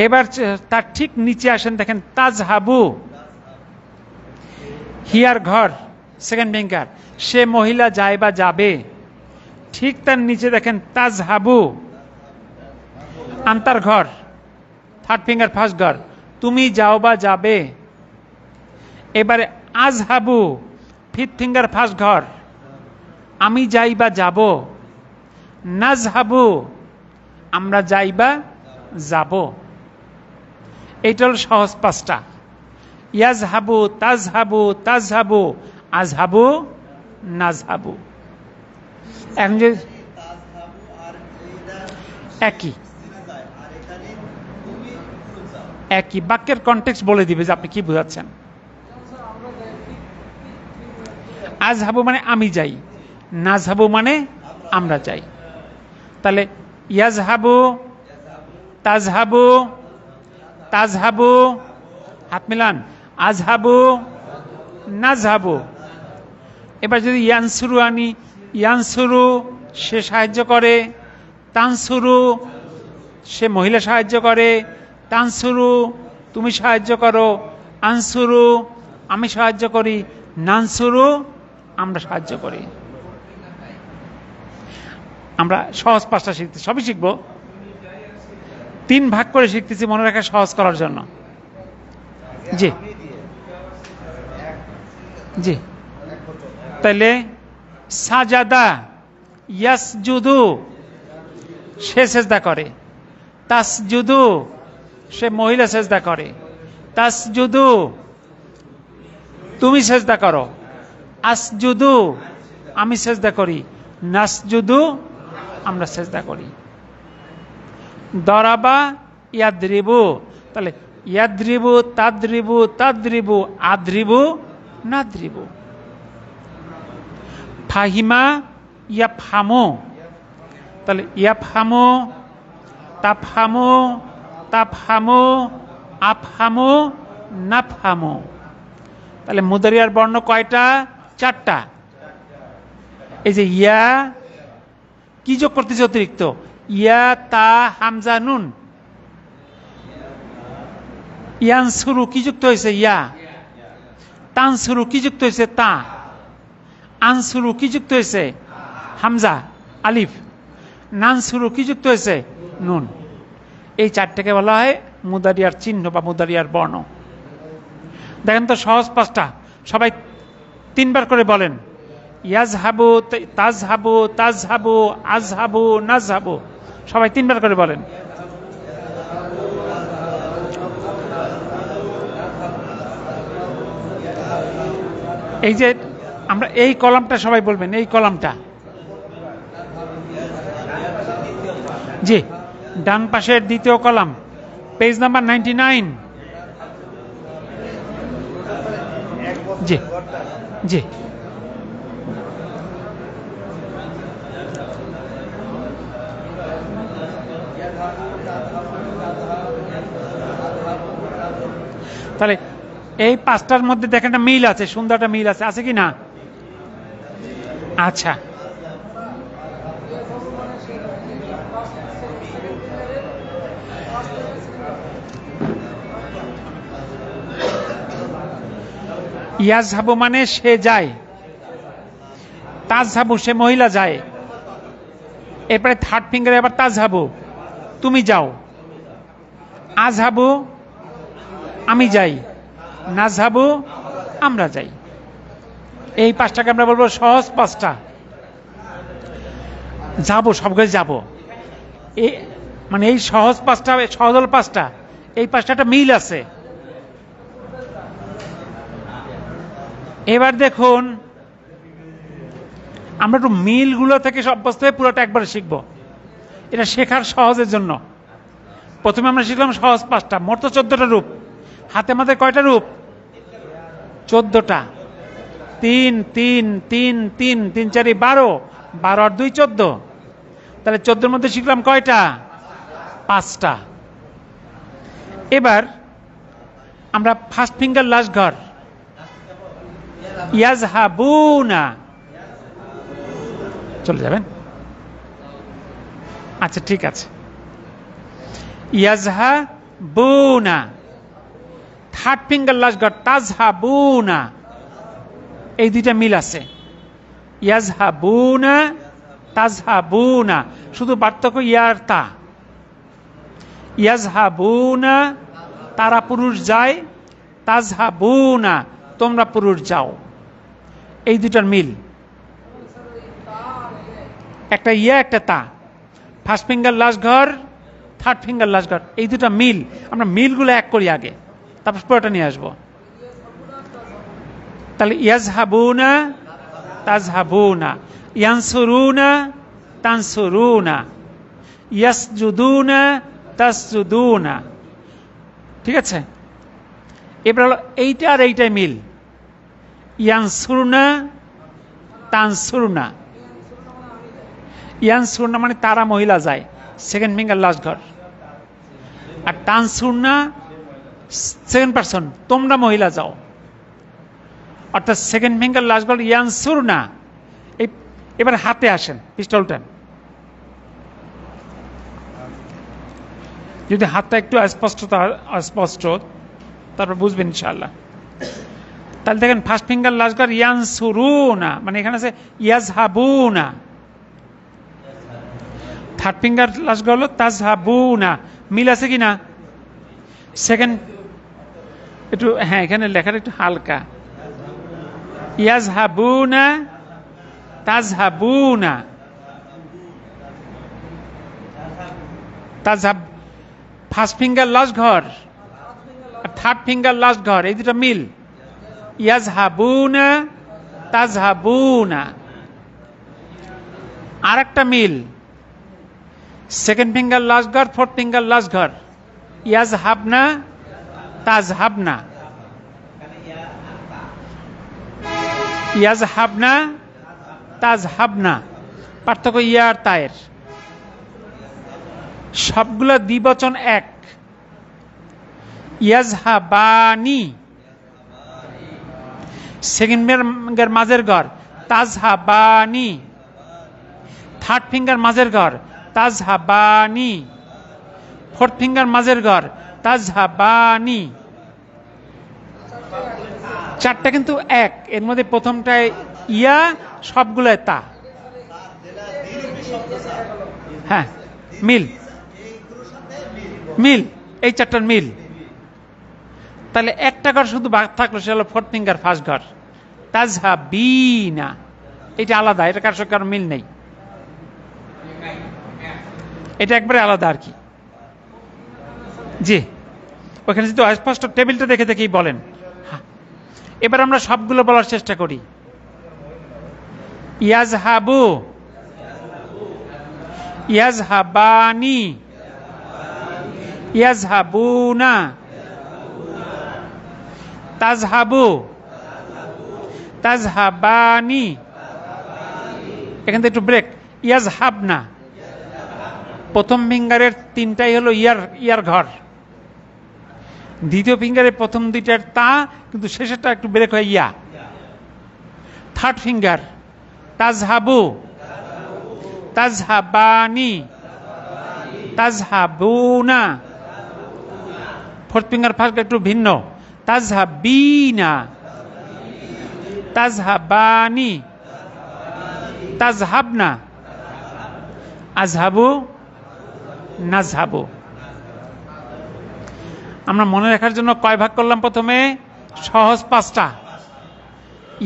এবার তার ঠিক নিচে আসেন, দেখেন তাজহাবু হিয়ার ঘর সেকেন্ড ফিঙ্গার, সে মহিলা যায় বা যাবে। ঠিক তার নিচে দেখেন তাজহাবু আন্তার ঘর, থার্ড ফিঙ্গার ফার্স্ট ঘর, তুমি যাও বা যাবে। এবারে আজহাবু, ফিফথ ফিঙ্গার ফার্স্ট ঘর, আমি যাই বা যাব। নাজহাবু, আমরা যাই বা যাব। এইটা হল সহজ পাঁচটা। ইয়াজহাবু, তাজহাবু, তাজহাবু, আজহাবু, নাজহাবু। এখন যে একই একই বাক্যের কনটেক্সট বলে দিবে যে আপনি কি বোঝাচ্ছেন। আজহাবু মানে আমি যাই, নাজহাবু মানে আমরা যাই। তাহলে ইয়াজহাবু, তাজহাবু, তাজহাবু, হাত মিলান, আজহাবু, নাজহাবু। এবার যদি ইয়ানসুরু আনি, ইয়ানসুরু সে সাহায্য করে, তানসুরু সে মহিলা সাহায্য করে, তানসুরু তুমি সাহায্য করো, আনসুরু আমি সাহায্য করি, নানসুরু আমরা সাহায্য করি। আমরা সহজ পাঁচটা শিখতে সবই শিখবো, 3 ভাগ করে শিখতেছি মনে রাখা সহজ করার জন্য। জি জি, তাইলে সাজাদা, ইয়াসজুদু সে সেজদা করে, তাসজুদু সে মহিলা সেজদা করে, তাসজুদু তুমি সেজদা করো, আসজুদু আমি সেজদা করি, নাসজুদু আমরা সেজদা করি। দরাবা, ইয়াদ্রিবু, তাহলে ইয়াদ্রিবু, তাদ্রিবু, তাদ্রিবু, আদ্রিবু, নাদ্রিবু। ফাহিমা, ইয়াফহামু, তাহলে ইয়াফহামু, তাফহামু, তাফহামু, আফহামু, নাফহামু। তাহলে মুদারিয়ার বর্ণ কয়টা? 4টা। এই যে ইয়া কি যোগ করতেছে অতিরিক্ত? ইয়া, তা, হামজা, নুন। ইয়ানসুরু কি যুক্ত হয়েছে? ইয়া। তানসুরু কি যুক্ত হয়েছে? তা। আনসুরু কি যুক্ত হয়েছে? হামজা, আলিফ। নানসুরু কি যুক্ত হয়েছে? নুন। এই 4টাকে বলা হয় মুদারিয়ার চিহ্ন বা মুদারিয়ার বর্ণ। দেখেন তো সহজ 5টা, সবাই 3 বার করে বলেন। ইয়াজহাবু, তাজহাবু, তাজহাবু, আজহাবু, নাজহাবু। সবাই 3 বার করে বলেন। এই যে আমরা এই কলামটা সবাই বলবেন, এই কলামটা। জি, ডান পাশের দ্বিতীয় কলাম, পেজ নাম্বার 99। জি জি, তাহলে এই 5টার মধ্যে দেখেন একটা মিল আছে, সুন্দর একটা মিল আছে কি না? আচ্ছা, ইয়াজহাবু মানে সে যায়, তাজহাবু সে মহিলা যায়। এরপরে থার্ড ফিঙ্গারে আবার তাজহাবু তুমি যাও, আজহাবু আমি যাই, নাজহাবু আমরা যাই। এই 5টাকে আমরা বলবো সহজ 5টা। যাবো, সবগুলো যাবো, মানে এই সহজ 5টা, সহজল 5টা, এই 5টাটা মিল আছে। এবার দেখুন আমরা একটু মিলগুলো থেকে অভ্যস্ত হয়ে পুরোটা একবারে শিখবো, এটা শেখার সহজের জন্য। প্রথমে আমরা শিখলাম সহজ 5টা, মোট তো 14টা রূপ। হাতে আমাদের কয়টা রূপ? 14টা। 3 3 3 3 3 4 12, 12 আর 2 14। তাহলে 14-র মধ্যে শিখলাম কয়টা? 5টা। এবার আমরা ফার্স্ট ফিঙ্গার লাস্ট ঘর, ইয়াজহাবুনা চলে যাবেন। আচ্ছা ঠিক আছে, ইয়াজহাবুনা। থার্ড ফিঙ্গার লাস্ট ঘর তাজহাবুনা, এই 2টা মিল আছে। ইয়াজহাবুনা, তাজহাবুনা, শুধু পার্থক্য ইয়ার তা। ইয়াজহাবুনা তারা পুরুষ যায়, তাজহাবুনা তোমরা পুরুষ যাও। এই দুটার মিল, একটা ইয়া একটা তা, ফার্স্ট ফিঙ্গার লাস্ট ঘর, থার্ড ফিঙ্গার লাস্ট ঘর, এই দুটা মিল। আমরা মিলগুলো এক করি আগে, তারপর পুরোটা নিয়ে আসবো। তাহলে ইয়াজহাবুনা তাজহাবুনা, ইয়ানসুরুনা তানসুরুনা, ইয়াসজুদুনা তাসজুদুনা। ঠিক আছে, এবার হলো এইটা আর এইটাই মিল। ইয়ানসুরনা তানসুরনা, ইয়ানসুরনা মানে তারা মহিলা যায়, সেকেন্ড ফিঙ্গার লাস্ট ঘর। আর তানসুরনা সেকেন্ড পারসন, তোমরা মহিলা যাও, অর্থাৎ সেকেন্ড ফিঙ্গার লাস্ট ঘর ইয়ানসুরনা। এবার হাতে আসেন, পিস্টলটা যদি হাতটা একটু অস্পষ্ট তারপর বুঝবেন ইনশাআল্লাহ। তাহলে দেখেন ফার্স্ট ফিঙ্গার লাস্ট ঘর ইয়ানসুরুনা, মানে এখানে আছে ইয়াজহাবুনা। থার্ড ফিঙ্গার লাস্ট ঘর হলো তাজহাবুনা, মিল আছে কিনা? সেকেন্ড একটু, হ্যাঁ এখানে লেখাটা একটু হালকা, ইয়াজহাবুনা তাজহাবুনা, তাজহাব ফার্স্ট ফিঙ্গার লাস্ট ঘর আর থার্ড ফিঙ্গার লাস্ট ঘর, এই দুটা মিল। ইয়াজহাবুনা তাজহাবুনা। আর একটা মিল, সেকেন্ড ফিঙ্গার লাস্ট ঘর, ফোর্থ ফিঙ্গার লাস্ট ঘর, ইয়াজহাবনা তাজহাবনা, ইয়াজহাবনা তাজহাবনা। পার্থক্য ইয়া আর তায়ের, সবগুলো দ্বিবচন এক। ইয়াজহাবানি সেকেন্ড ফিঙ্গার মাঝের ঘর, তাজহাবানি। থার্ড ফিঙ্গার মাঝের ঘর, তাজহাবানি। ফোর্থ ফিঙ্গার মাঝের ঘর, তাজহাবানি। চারটা কিন্তু এক, এর মধ্যে প্রথমটায় ইয়া, সবগুলোয় তা। হ্যাঁ মিল, মিল, এই চারটার মিল। তাহলে একটা ঘর শুধু বাদ থাকলো, সেটা হলো ফোর্থ ফিঙ্গার ফার্স্ট ঘর, তাজহাবিনা। এটা আলাদা, এটা কার সঙ্গে কারো মিল নেই, এটা একবারে আলাদা আর কি। জি, ওখানে যদি অস্পষ্ট টেবিলটা দেখে দেখেই বলেন। এবার আমরা সবগুলো বলার চেষ্টা করি। ইয়াজহাবু, ইয়াজহাবানি, ইয়াজহাবুনা, তাজহাবু, তাজহাবানি। এখান থেকে একটু ব্রেক। ইয়াজহাবনা, প্রথম ফিঙ্গারের তিনটাই হলো ইয়ার ঘর, দ্বিতীয় ফিঙ্গারের প্রথম দুইটার তা, কিন্তু শেষেরটা একটু ব্রেক হয় ইয়া। থার্ড ফিঙ্গার তাজহাবু, তাজহাবানি, তাজহাবুনা। ফোর্থ ফিঙ্গার ফার্স্ট একটু ভিন্ন, তাজহাবিনা, তাজহাবানি, তাজহাবনা, আজহাবু, নাজহাবু। আমরা মনে রাখার জন্য কয় ভাগ করলাম? প্রথমে সহজ পাঁচটা,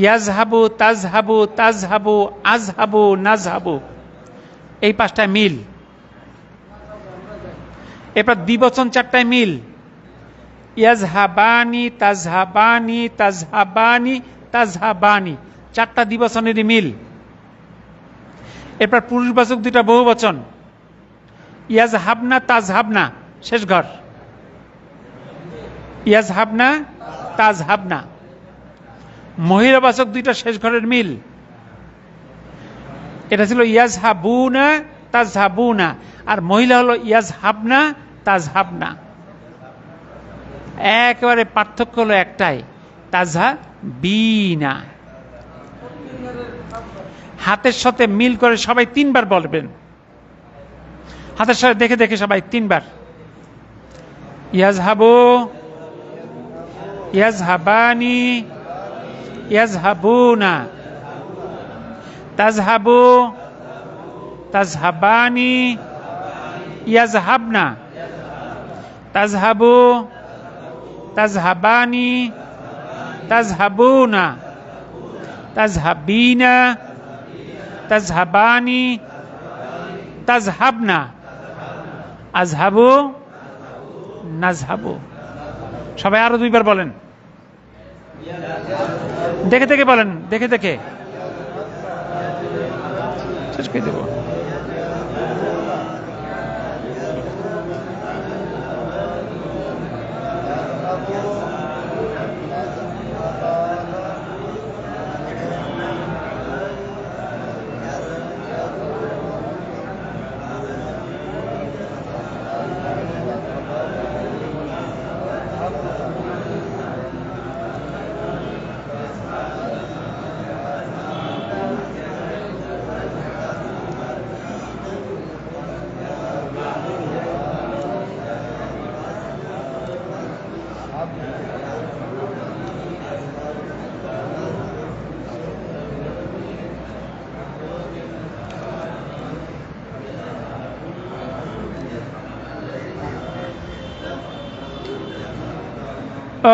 ইয়াজহাবু, তাজহাবু, তাজহাবু, আজহাবু, নাজহাবু, এই পাঁচটায় মিল। এরপর দ্বিবচন চারটায় মিল, ইয়াজহাবানি, তাজহাবানি, তাজহাবানি, তাজহাবানি, চারটা দ্বিবচনেরই মিল। এরপর পুরুষবাচক দুইটা বহুবচন, ইয়াজহাবনা, তাজহাবনা, শেষ ঘর, ইয়াজহাবনা, তাজহাবনা। মহিলাবাচক দুইটা শেষ ঘরের মিল, এটা ছিল ইয়াজহাবুনা, তাজহাবুনা, আর মহিলা হলো ইয়াজহাবনা, তাজহাবনা। একেবারে পার্থক্য হলো একটাই, তাজহাবিনা। হাতের সাথে মিল করে সবাই তিনবার বলবেন, হাতের সাথে দেখে দেখে সবাই তিনবার। ইয়াজহাবু, ইয়াজহাবানি, ইয়াজহাবুনা, তাজহাবু, তাজহাবানি, ইয়াজহাবনা, তাজহাবু, তাজহাবানি, তাজহাবুনা, তাজহাবিনা, তাজহাবানি, তাজহাবনা, আজহাবু, নাজহাবু। সবাই আরো দুইবার বলেন, দেখে দেখে বলেন, দেখে দেখে শেষ করে দেব।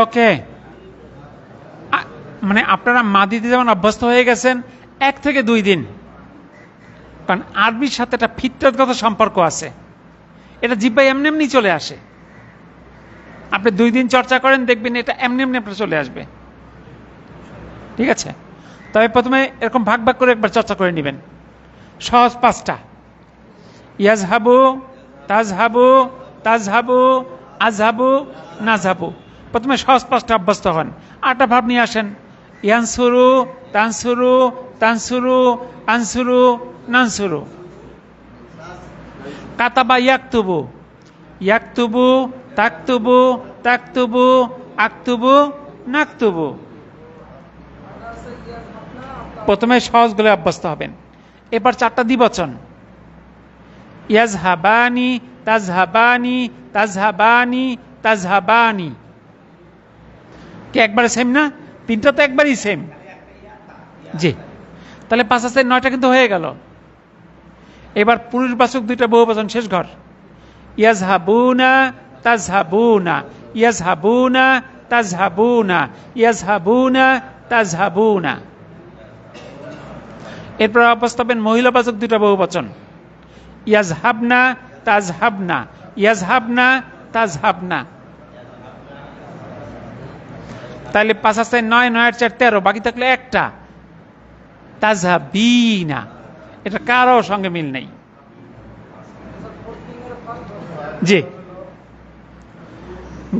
ওকে, মানে আপনারা মাদিতে যেমন অভ্যস্ত হয়ে গেছেন 1 থেকে 2 দিন, কারণ আরবির সাথে একটা ফিতরতগত সম্পর্ক আছে, এটা জিহ্বায় এমনি এমনি চলে আসে। আপনি 2 দিন চর্চা করেন, দেখবেন এটা এমনি এমনি আপনার চলে আসবে। ঠিক আছে, তবে প্রথমে এরকম ভাগ ভাগ করে একবার চর্চা করে নেবেন। সহজ 5টা: ইয়াজহাবু, তাজহাবু, তাজহাবু, আজহাবু, নাজহাবু। প্রথমে সহজ 5টা অভ্যস্ত হন। 8টা ভাব নিয়ে আসেন: ইয়ানসুরু, তানসুরু, তানসুরু, আনসুরু, নানসুরু। কাতাবা, ইয়াকতুবু, ইয়াকতুবু, তাকতুবু, তাকতুবু, আকতুবু, নাকতুবু। প্রথমে সহজগুলো অভ্যস্ত হবেন। এবার 4টা দ্বিবচন: ইয়াজহাবানি, তাজহাবানি, তাজহাবানি, তাজহাবানি। কি একবারে সেম না? 3টা তো একবারই সেম। জি, তাহলে 5 আছে 9টা কিন্তু হয়ে গেল। এবার পুরুষবাচক 2টা বহুবচন, শেষ ঘর: ইয়াজহাবুনা, তাজহাবুনা, ইয়াজহাবুনা, তাজহাবুনা, ইয়াজহাবুনা, তাজহাবুনা। এরপর অবস্থা হবেন মহিলাবাচক 2টা বহুবচন: ইয়াজহাবনা, তাজহাবনা, ইয়াজহাবনা, তাজহাবনা। তাহলে 5 আছে 9, 9 আর 4 13, বাকি থাকলে একটা, তাজহাবিনা। এটা কারো সঙ্গে মিল নেই। জি,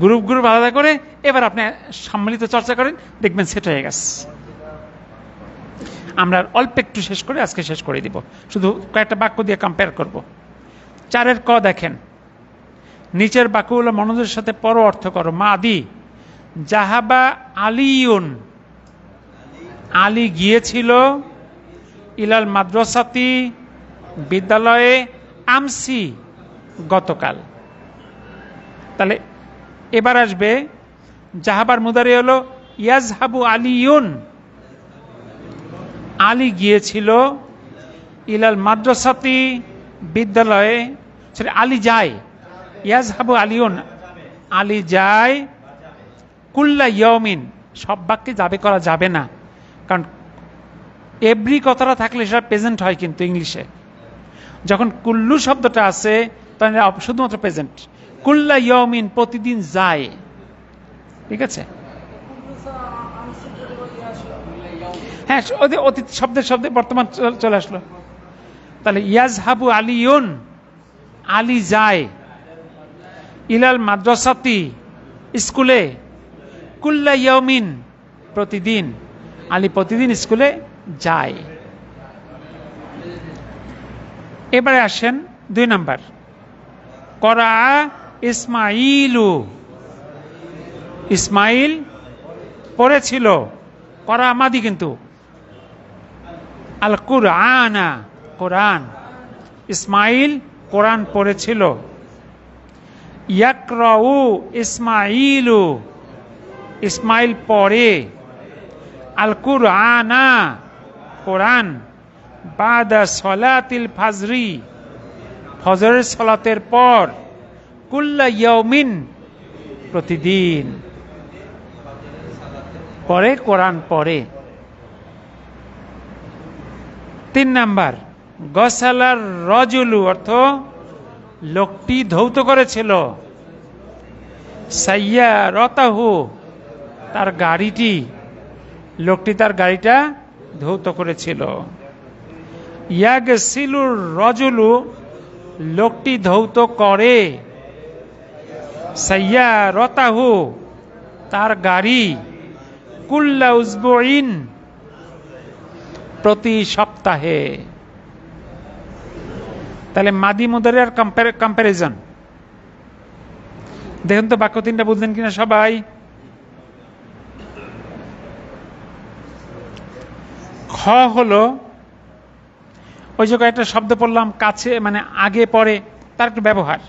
গ্রুপ গ্রুপ আলাদা করে এবার আপনি সম্মিলিত চর্চা করেন, দেখবেন সেট হয়ে গেছে। আমরা অল্প একটু শেষ করে আজকে শেষ করে দিব, শুধু কয়েকটা বাক্য দিয়ে কম্পেয়ার করব। 4 ক দেখেন, নিচের বাক্যগুলো মনোযোগের সাথে পর অর্থ করো। মাদি: জাহাবা আলিউন, আলী গিয়েছিল, ইলাল মাদ্রাসাতি, বিদ্যালয়ে, আমসি, গতকাল। তাহলে এবার আসবে জাহাবার মুদারি হলো ইয়াজহাবু আলিউন, আলী গিয়েছিল, ইলাল মাদ্রাসাতি, বিদ্যালয়ে, সরি আলী যায়, ইয়াজহাবু আলিউন, আলী যায়, কুল্লা ইয়াউমিন, সব বাক্যে যাবে করা যাবে না, কারণ এভরি কথাটা থাকলে সেটা প্রেজেন্ট হয়, কিন্তু ইংলিশে যখন কুল্লু শব্দটা আছে তাহলে শুধুমাত্র প্রেজেন্ট। কুল্লা ইয়াউমিন, প্রতিদিন যায়। ঠিক আছে, হ্যাঁ, অতীত শব্দের শব্দে বর্তমান চলে আসলো। তাহলে ইয়াজহাবু আলিউন, আলী যায়, ইলাল মাদ্রাসাতি, স্কুলে, কুল্লা ইয়াউমিন, প্রতিদিন, আলী প্রতিদিন স্কুলে যায়। এবারে আসেন 2 নাম্বার, করা ইসমাইলু, ইসমাইল পড়েছিল, করা মাদি কিন্তু, আল কুরআনা, কোরআন, ইসমাইল কোরআন পড়েছিল। ইয়াকরাউ ইসমাইলু, ইসমাইল পড়ে, আল কুরআনা, কোরআন, বাদা সলাতিল ফাজরি, ফজরের সালাতের পর, কুল্লা ইয়াউমিন, প্রতিদিন পরে, কোরআন পড়ে। 3 নাম্বার, গসালার রজুলু, অর্থ লোকটি ধৌত করেছিল, সাইয়ারাতাহু, তার গাড়িটি, লোকটি তার গাড়িটা ধৌত করেছিল। ইয়াগসিলুর রজুলু, লোকটি ধৌত করে, সাইয়ারাতাহু, তার গাড়ি, কুল্লা উসবুইন, প্রতি সপ্তাহে। তাহলে মাদি মুদারির কম্পারিজন দেখুন তো, বাক্য 3টা বুঝলেন কিনা সবাই? খ হলো ওই যে কয়েকটা শব্দ পড়লাম, কাছে মানে আগে পরে, তার একটু ব্যবহার।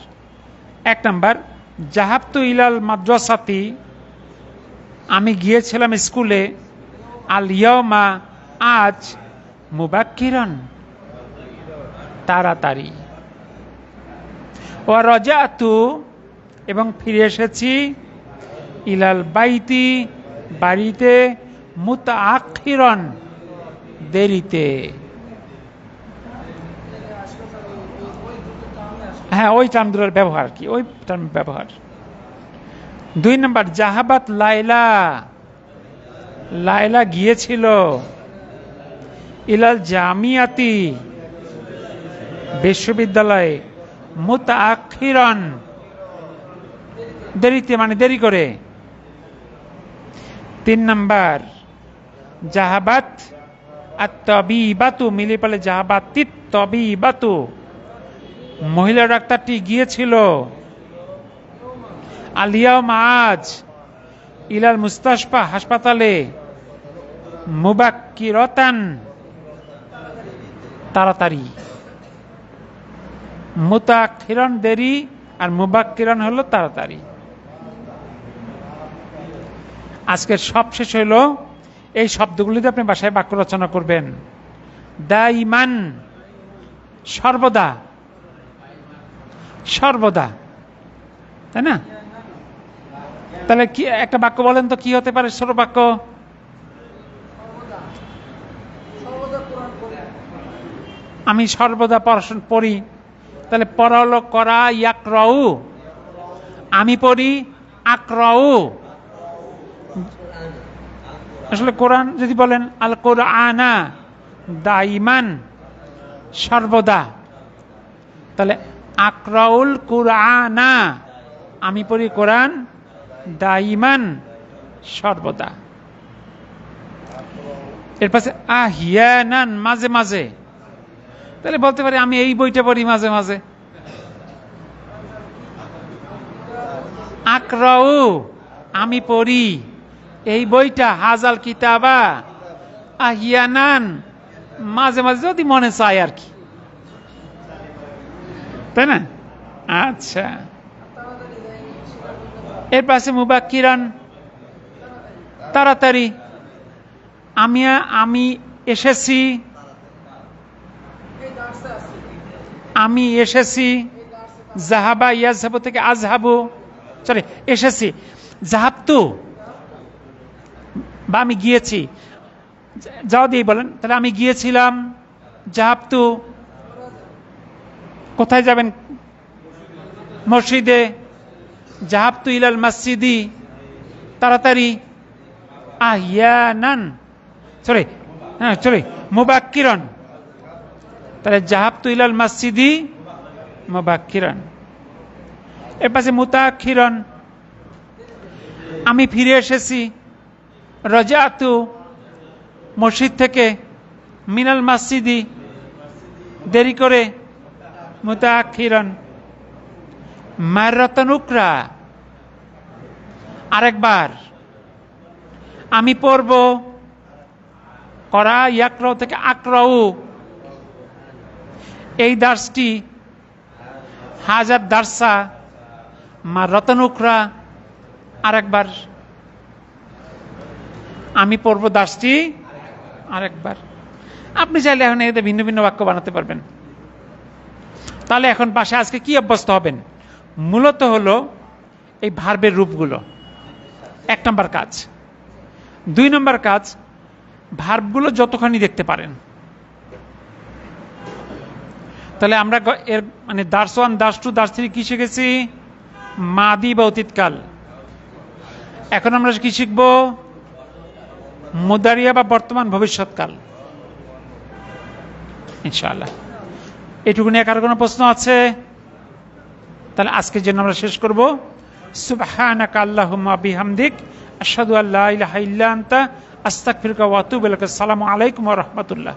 1 নাম্বার, জাহাবতু ইলাল মাদ্রাসাতি, আমি গিয়েছিলাম স্কুলে, আল ইয়াউমা, আজ, মুবাক্কিরান, তাড়াতাড়ি, ওয়া রাজাতু, এবং ফিরে এসেছি, ইলাল বাইতি, বাড়িতে, মুতাআখিরান, দেরিতে। হ্যাঁ, ওই টার্মগুলোর ব্যবহার কি, ওই টার্ম ব্যবহার। 2 নাম্বার, জাহাবাত লাইলা, লাইলা গিয়েছিল, ইলাল জামিয়াতি, বিশ্ববিদ্যালয়ে, মুতাআখিরান, দেরিতে মানে দেরি করে। 3 নাম্বার, জাহাবাত আত-তাবিবাতু, মিলে পড়লে জাহাবাতিত তাবিবাতু, মহিলা ডাক্তারটি গিয়েছিল, আল ইয়াউমা, আজ, ইলাল মুস্তাশফা, হাসপাতালে, মুবাক্কিরাতান, তাড়াতাড়ি। মুতাআখিরান দেরি, আর মুবাক্কিরান হলো তাড়াতাড়ি। আজকের সব শেষ হলো, এই শব্দগুলিতে আপনি বাসায় বাক্য রচনা করবেন। দাইমান, সর্বদা, সর্বদা, তাই না? তাহলে কি একটা বাক্য বলেন তো, কি হতে পারে ছোট বাক্য? আমি সর্বদা পড়াশোনা পড়ি, তাহলে পড়া হলো করা, ইয়াকরাউ, আমি পড়ি, আকরাউ। আসলে কোরআন যদি বলেন আল কোরআনা দাইমান, সর্বদা, তাহলে আকরাউল কুরআনা, আমি পড়ি কোরআন, দাইমান, সর্বদা। এর পাশে আহিয়ানান, মাঝে মাঝে, তাহলে বলতে পারি আমি এই বইটা পড়ি মাঝে মাঝে। আকরাউ, আমি পড়ি এই বইটা, হাজাল কিতাবা, আহিয়ানান, মাঝে মাঝে যদি মনে চায় আর কি, তাই না? আচ্ছা, এর পাশে মুবাক্কিরান, তাড়াতাড়ি, আমি এসেছি, আমি এসেছি, জাহাবা ইয়াজহাবু থেকে আজহাবু, সরি এসেছি, জাহাবতু, বা আমি গিয়েছি, যাও দিয়ে বলেন, তাহলে আমি গিয়েছিলাম, জাহাবতু, কোথায় যাবেন? মসজিদে, জাহাবতু ইলাল মসজিদি, তাড়াতাড়ি, আহিয়ানান, সরি মুবাক্কিরান, তাহলে জাহাবতু ইলাল মসজিদি মুবাক্কিরান। এর পাশে মুতাআখিরান, আমি ফিরে এসেছি, রাজাতু, মসজিদ থেকে, মিনাল মসজিদি, দেরি করে, মুতাআখিরান। মাররাতান উকরা, আরেকবার, আমি পড়ব, করা, ইয়াকরাউ থেকে আকরাউ, এই দার্সটি, হাজার দার্সা, মাররাতান উকরা, আরেকবার, আমি পড়ব দার্সটি আরেকবার। আপনি চাইলে এখন এতে ভিন্ন ভিন্ন বাক্য বানাতে পারবেন। তাহলে এখন বাসায় আজকে কি অভ্যস্ত হবেন? মূলত হলো এই ভার্বের রূপগুলো। 1 নম্বর কাজ। 2 নম্বর কাজ, ভার্বগুলো যতখানি দেখতে পারেন। তাহলে আমরা এর মানে দার্স 1, দার্স 2, দার্স 3 কি শিখেছি? মাদি বা অতীতকাল। এখন আমরা কি শিখব? মুদারিয়া বা বর্তমান ভবিষ্যৎকাল ইনশাআল্লাহ। এটুকু নিয়ে কারো কোনো প্রশ্ন আছে? তাহলে আজকের জন্য আমরা শেষ করব। সুবহানাকা আল্লাহুম্মা বিহামদিক আশহাদু আল্লা ইলাহা ইল্লা আনতা আস্তাগফিরুকা ওয়া আতুবু ইলাইক। আসসালামু আলাইকুম ওয়া রাহমাতুল্লাহ।